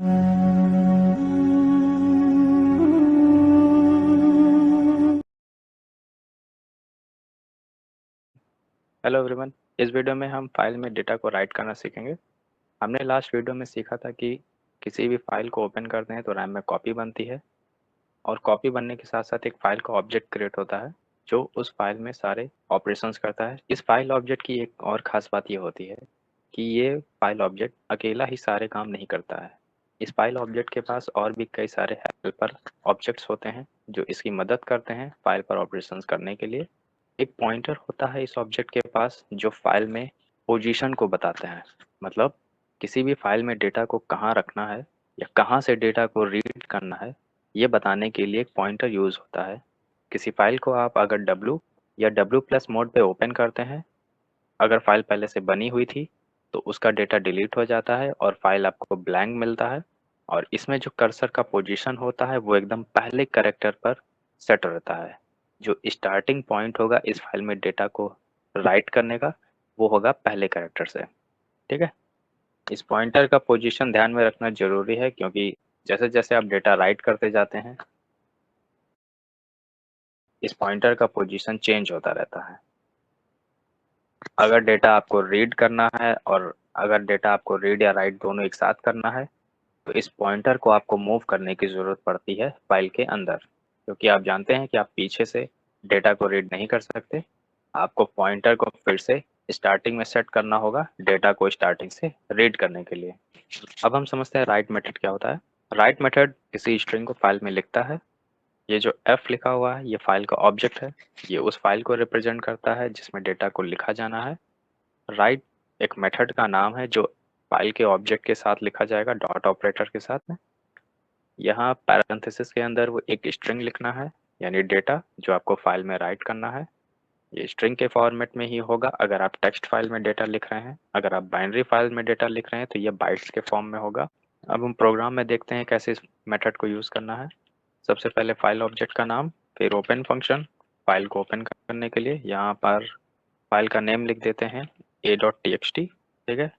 Hello everyone. इस video में हम फाइल में डेटा को राइट करना सीखेंगे। हमने लास्ट वीडियो में सीखा था कि किसी भी फाइल को ओपन करते हैं तो रैम में कॉपी बनती है और कॉपी बनने के साथ साथ एक फाइल का ऑब्जेक्ट क्रिएट होता है जो उस फाइल में सारे ऑपरेशंस करता है। इस फाइल ऑब्जेक्ट की एक और ख़ास बात ये होती है कि ये फाइल ऑब्जेक्ट अकेला ही सारे काम नहीं करता है। इस फाइल ऑब्जेक्ट के पास और भी कई सारे हेल्पर ऑब्जेक्ट्स होते हैं जो इसकी मदद करते हैं फाइल पर ऑपरेशंस करने के लिए। एक पॉइंटर होता है इस ऑब्जेक्ट के पास जो फाइल में पोजीशन को बताता है, मतलब किसी भी फाइल में डेटा को कहाँ रखना है या कहाँ से डेटा को रीड करना है, ये बताने के लिए एक पॉइंटर यूज़ होता है। किसी फाइल को आप अगर W या W+ मोड पे ओपन करते हैं, अगर फाइल पहले से बनी हुई थी तो उसका डेटा डिलीट हो जाता है और फाइल आपको ब्लैंक मिलता है। और इसमें जो कर्सर का पोजीशन होता है वो एकदम पहले कैरेक्टर पर सेट रहता है। जो स्टार्टिंग पॉइंट होगा इस फाइल में डेटा को राइट करने का, वो होगा पहले कैरेक्टर से। ठीक है। इस पॉइंटर का पोजीशन ध्यान में रखना जरूरी है क्योंकि जैसे जैसे आप डेटा राइट करते जाते हैं इस पॉइंटर का पोजीशन चेंज होता रहता है। अगर डेटा आपको रीड करना है और अगर डेटा आपको रीड या राइट दोनों एक साथ करना है तो इस पॉइंटर को आपको मूव करने की ज़रूरत पड़ती है फाइल के अंदर, क्योंकि आप जानते हैं कि आप पीछे से डेटा को रीड नहीं कर सकते। आपको पॉइंटर को फिर से स्टार्टिंग में सेट करना होगा डेटा को स्टार्टिंग से रीड करने के लिए। अब हम समझते हैं राइट मेथड क्या होता है। राइट मेथड किसी स्ट्रिंग को फाइल में लिखता है। ये जो F लिखा हुआ है ये फाइल का ऑब्जेक्ट है। ये उस फाइल को रिप्रेजेंट करता है जिसमें डेटा को लिखा जाना है। राइट एक मेथड का नाम है जो फाइल के ऑब्जेक्ट के साथ लिखा जाएगा डॉट ऑपरेटर के साथ में। यहाँ पैरेंथेसिस के अंदर वो एक स्ट्रिंग लिखना है, यानी डेटा जो आपको फाइल में राइट करना है। ये स्ट्रिंग के फॉर्मेट में ही होगा अगर आप टेक्स्ट फाइल में डेटा लिख रहे हैं। अगर आप बाइनरी फाइल में डेटा लिख रहे हैं तो ये बाइट्स के फॉर्म में होगा। अब हम प्रोग्राम में देखते हैं कैसे इस मेथड को यूज़ करना है। सबसे पहले फाइल ऑब्जेक्ट का नाम, फिर ओपन फंक्शन। फाइल को ओपन करने के लिए यहाँ पर फाइल का नेम लिख देते हैं a.txt। ठीक है।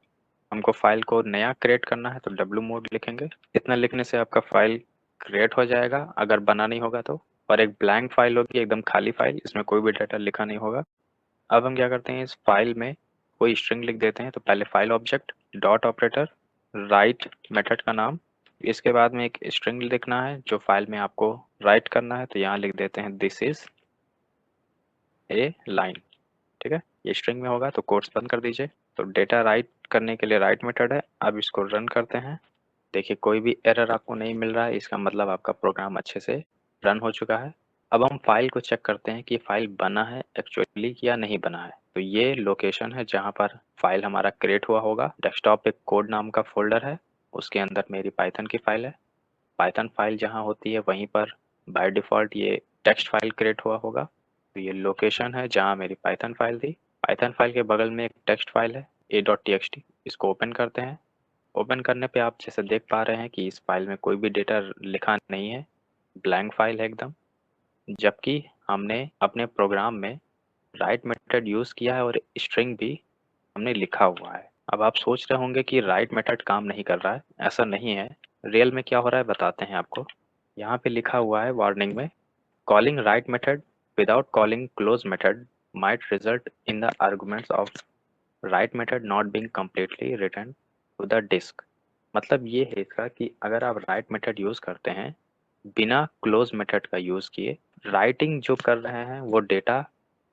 हमको फाइल को नया क्रिएट करना है तो W मोड लिखेंगे। इतना लिखने से आपका फाइल क्रिएट हो जाएगा अगर बना नहीं होगा तो। और एक ब्लैंक फाइल होगी, एकदम खाली फाइल, इसमें कोई भी डाटा लिखा नहीं होगा। अब हम क्या करते हैं, इस फाइल में कोई स्ट्रिंग लिख देते हैं। तो पहले file object dot operator right method का नाम, इसके बाद में एक स्ट्रिंग लिखना है जो फाइल में आपको राइट करना है। तो यहाँ लिख देते हैं दिस इज ए लाइन। ठीक है। ये स्ट्रिंग में होगा तो कोट्स बंद कर दीजिए। तो डेटा राइट करने के लिए राइट मेथड है। अब इसको रन करते हैं। देखिए कोई भी एरर आपको नहीं मिल रहा है, इसका मतलब आपका प्रोग्राम अच्छे से रन हो चुका है। अब हम फाइल को चेक करते हैं कि फाइल बना है एक्चुअली या नहीं बना है। तो ये लोकेशन है जहाँ पर फाइल हमारा क्रिएट हुआ होगा। डेस्कटॉप पे कोड नाम का फोल्डर है, उसके अंदर मेरी पाइथन की फाइल है। पाइथन फाइल जहाँ होती है वहीं पर बाय डिफ़ॉल्ट ये टेक्स्ट फाइल क्रिएट हुआ होगा। तो ये लोकेशन है जहाँ मेरी पाइथन फाइल थी। पाइथन फाइल के बगल में एक टेक्स्ट फाइल है a.txt। इसको ओपन करते हैं। ओपन करने पे आप जैसे देख पा रहे हैं कि इस फाइल में कोई भी डेटा लिखा नहीं है, ब्लैंक फाइल है एकदम। जबकि हमने अपने प्रोग्राम में राइट मेथड यूज़ किया है और स्ट्रिंग भी हमने लिखा हुआ है। अब आप सोच रहे होंगे कि राइट मेथड काम नहीं कर रहा है, ऐसा नहीं है। रियल में क्या हो रहा है बताते हैं आपको। यहाँ पे लिखा हुआ है वार्निंग में, calling write method without calling close method might result in the arguments of write method not being completely return to the disk. मतलब ये है इसका कि अगर आप राइट मेथड यूज़ करते हैं बिना क्लोज मेथड का यूज़ किए, राइटिंग जो कर रहे हैं वो डेटा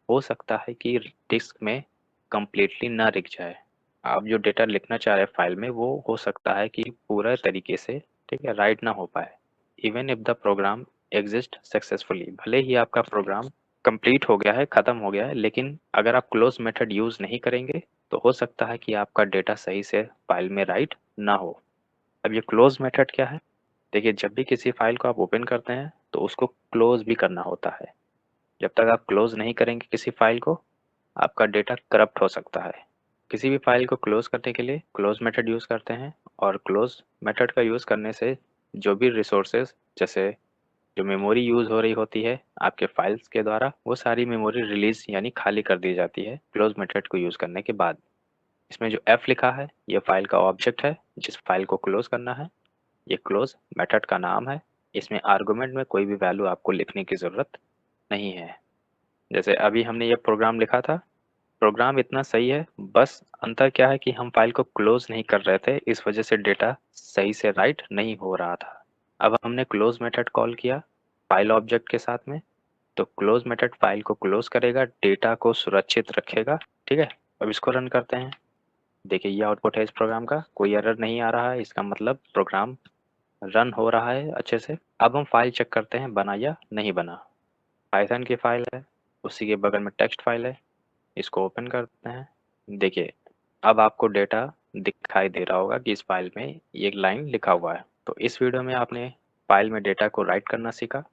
हो सकता है कि डिस्क में कंप्लीटली ना लिख जाए। आप जो डेटा लिखना चाह रहे हैं फाइल में वो हो सकता है कि पूरा तरीके से, ठीक है, राइट ना हो पाए। Even if the program exist successfully, भले ही आपका प्रोग्राम कंप्लीट हो गया है, ख़त्म हो गया है, लेकिन अगर आप क्लोज मेथड यूज़ नहीं करेंगे तो हो सकता है कि आपका डेटा सही से फाइल में राइट ना हो। अब ये क्लोज मेथड क्या है? देखिए जब भी किसी फाइल को आप ओपन करते हैं तो उसको क्लोज भी करना होता है। जब तक आप क्लोज नहीं करेंगे किसी फाइल को, आपका डेटा करप्ट हो सकता है। किसी भी फाइल को क्लोज करने के लिए क्लोज मेथड यूज़ करते हैं और क्लोज मेथड का यूज़ करने से जो भी रिसोर्सेज, जैसे जो मेमोरी यूज़ हो रही होती है आपके फाइल्स के द्वारा, वो सारी मेमोरी रिलीज यानी खाली कर दी जाती है क्लोज मेथड को यूज़ करने के बाद। इसमें जो F लिखा है ये फाइल का ऑब्जेक्ट है जिस फाइल को क्लोज करना है। ये क्लोज मेथड का नाम है। इसमें आर्गुमेंट में कोई भी वैल्यू आपको लिखने की ज़रूरत नहीं है। जैसे अभी हमने ये प्रोग्राम लिखा था, प्रोग्राम इतना सही है, बस अंतर क्या है कि हम फाइल को क्लोज नहीं कर रहे थे, इस वजह से डेटा सही से राइट नहीं हो रहा था। अब हमने क्लोज मेथड कॉल किया फाइल ऑब्जेक्ट के साथ में, तो क्लोज मेथड फाइल को क्लोज करेगा, डेटा को सुरक्षित रखेगा। ठीक है, अब इसको रन करते हैं। देखिए ये आउटपुट है इस प्रोग्राम का, कोई एरर नहीं आ रहा है, इसका मतलब प्रोग्राम रन हो रहा है अच्छे से। अब हम फाइल चेक करते हैं बना या नहीं बना। पाइथन की फाइल है, उसी के बगल में टेक्स्ट फाइल है, इसको ओपन करते हैं। देखिए अब आपको डेटा दिखाई दे रहा होगा कि इस फाइल में ये एक लाइन लिखा हुआ है। तो इस वीडियो में आपने फाइल में डेटा को राइट करना सीखा।